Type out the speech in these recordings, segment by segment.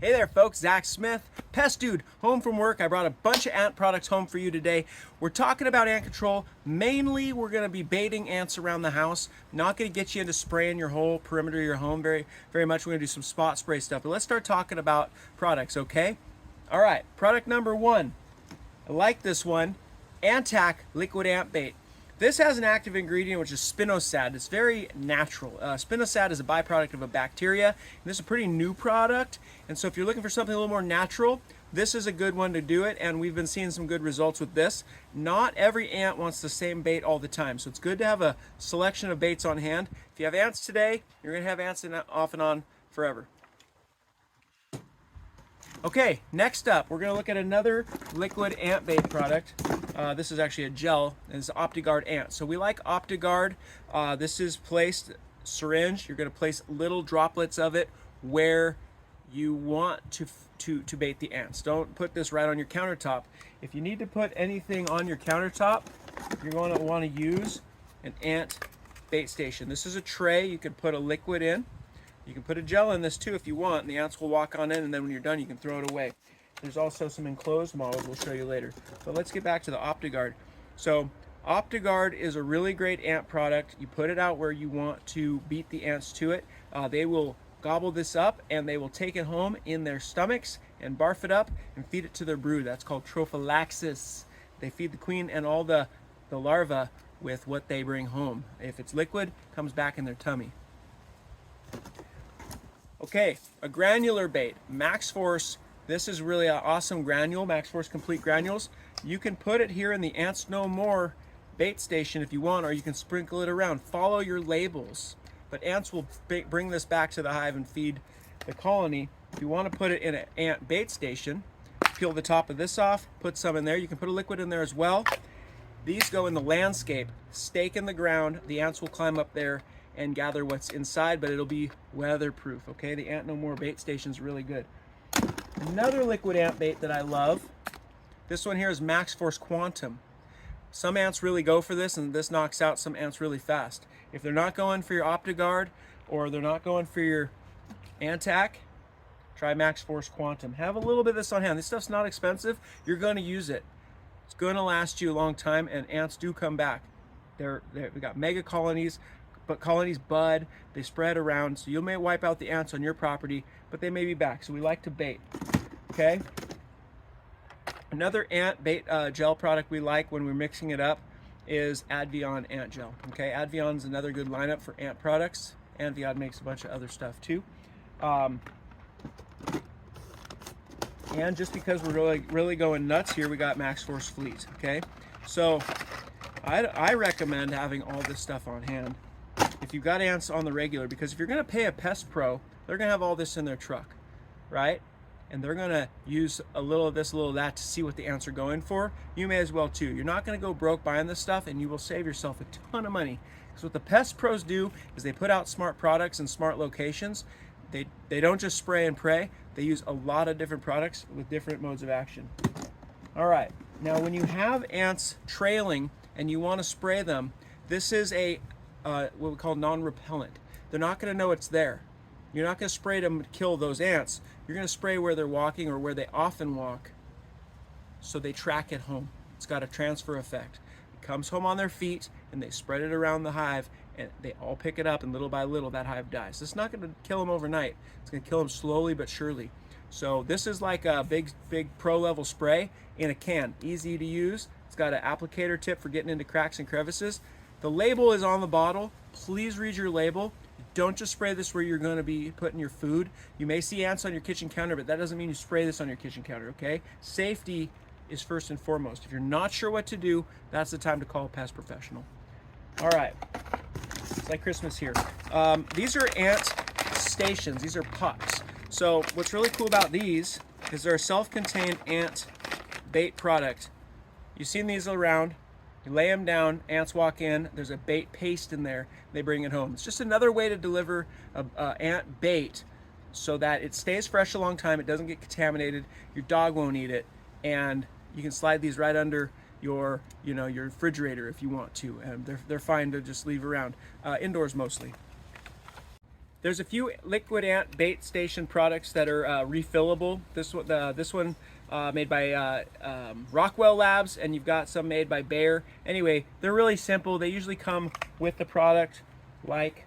Hey there folks, Zach Smith, Pest Dude, home from work. I brought a bunch of ant products home for you today. We're talking about ant control. Mainly, we're gonna be baiting ants around the house. Not gonna get you into spraying your whole perimeter of your home very much. We're gonna do some spot spray stuff, but let's start talking about products, okay? All right, product number one. I like this one, Antac Liquid Ant Bait. This has an active ingredient which is spinosad. It's very natural. Spinosad is a byproduct of a bacteria. And this is a pretty new product. And so if you're looking for something a little more natural, this is a good one to do it. And we've been seeing some good results with this. Not every ant wants the same bait all the time. So it's good to have a selection of baits on hand. If you have ants today, you're gonna have ants off and on forever. Okay, next up, we're gonna look at another liquid ant bait product. This is actually a gel, and it's OptiGuard ant. So we like OptiGuard. This is placed syringe. You're gonna place little droplets of it where you want to bait the ants. Don't put this right on your countertop. If you need to put anything on your countertop, you're gonna wanna use an ant bait station. This is a tray you can put a liquid in. You can put a gel in this too if you want, and the ants will walk on in, and then when you're done, you can throw it away. There's also some enclosed models we'll show you later. But let's get back to the OptiGuard. So OptiGuard is a really great ant product. You put it out where you want to beat the ants to it. They will gobble this up, and they will take it home in their stomachs and barf it up and feed it to their brood. That's called trophallaxis. They feed the queen and all the larvae with what they bring home. If it's liquid, it comes back in their tummy. Okay, a granular bait, Max Force. This is really an awesome granule, Max Force Complete Granules. You can put it here in the Ants No More bait station if you want, or you can sprinkle it around. Follow your labels. But ants will bring this back to the hive and feed the colony. If you want to put it in an ant bait station, peel the top of this off, put some in there. You can put a liquid in there as well. These go in the landscape, stake in the ground. The ants will climb up there and gather what's inside, but it'll be weatherproof, okay? The Ant No More bait station is really good. Another liquid ant bait that I love, this one here is Max Force Quantum. Some ants really go for this, and this knocks out some ants really fast. If they're not going for your OptiGuard, or they're not going for your Antac, try Max Force Quantum. Have a little bit of this on hand. This stuff's not expensive. You're gonna use it. It's gonna last you a long time, and ants do come back. We got mega colonies, but colonies bud, they spread around, so you may wipe out the ants on your property, but they may be back, so we like to bait, okay? Another ant bait gel product we like when we're mixing it up is Advion ant gel, okay? Advion's another good lineup for ant products. Advion makes a bunch of other stuff too. And just because we're really going nuts here, we got Max Force Fleet, okay? So I recommend having all this stuff on hand if you've got ants on the regular, because if you're gonna pay a pest pro, they're gonna have all this in their truck, right? And they're gonna use a little of this, a little of that to see what the ants are going for. You may as well too. You're not gonna go broke buying this stuff, and you will save yourself a ton of money. Because what the pest pros do is they put out smart products in smart locations. They don't just spray and pray. They use a lot of different products with different modes of action. All right, now when you have ants trailing and you wanna spray them, this is what we call non-repellent. They're not going to know it's there. You're not going to spray them to kill those ants. You're going to spray where they're walking or where they often walk, so they track it home. It's got a transfer effect. It comes home on their feet, and they spread it around the hive, and they all pick it up, and little by little that hive dies. It's not going to kill them overnight. It's going to kill them slowly but surely. So this is like a big pro level spray in a can. Easy to use. It's got an applicator tip for getting into cracks and crevices. The label is on the bottle. Please read your label. Don't just spray this where you're going to be putting your food. You may see ants on your kitchen counter, but that doesn't mean you spray this on your kitchen counter, okay? Safety is first and foremost. If you're not sure what to do, that's the time to call a pest professional. All right, it's like Christmas here. These are ant stations. These are pups. So what's really cool about these is they're a self-contained ant bait product. You've seen these around. You lay them down, ants walk in, there's a bait paste in there, they bring it home. It's just another way to deliver ant bait so that it stays fresh a long time, it doesn't get contaminated, your dog won't eat it, and you can slide these right under your refrigerator if you want to, and they're fine to just leave around, indoors mostly. There's a few liquid ant bait station products that are refillable. This one made by Rockwell Labs, and you've got some made by Bayer. Anyway, they're really simple. They usually come with the product, like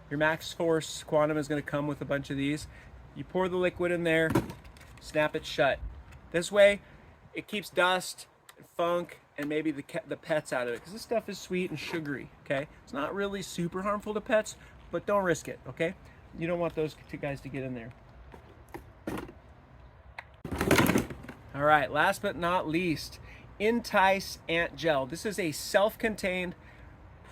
your Max Force Quantum is going to come with a bunch of these. You pour the liquid in there, snap it shut. This way, it keeps dust and funk and maybe the pets out of it, because this stuff is sweet and sugary, okay? It's not really super harmful to pets, but don't risk it, okay? You don't want those two guys to get in there. All right, last but not least, Entice Ant Gel. This is a self-contained,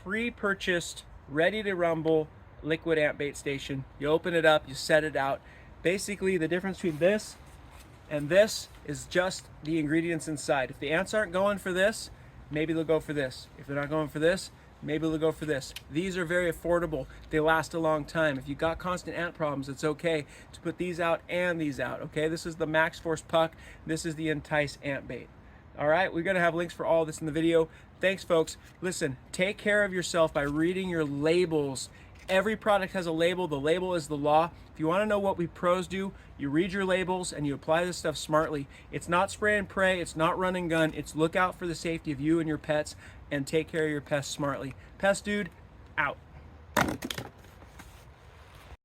pre-purchased, ready to rumble liquid ant bait station. You open it up, you set it out. Basically, the difference between this and this is just the ingredients inside. If the ants aren't going for this, maybe they'll go for this. If they're not going for this, maybe they'll go for this. These are very affordable. They last a long time. If you've got constant ant problems, it's okay to put these out and these out, okay? This is the Max Force Puck. This is the Entice Ant Bait. All right, we're gonna have links for all this in the video. Thanks, folks. Listen, take care of yourself by reading your labels. Every product has a label. The label is the law. If you want to know what we pros do, you read your labels and you apply this stuff smartly. It's not spray and pray. It's not run and gun. It's look out for the safety of you and your pets and take care of your pests smartly. Pest Dude, out.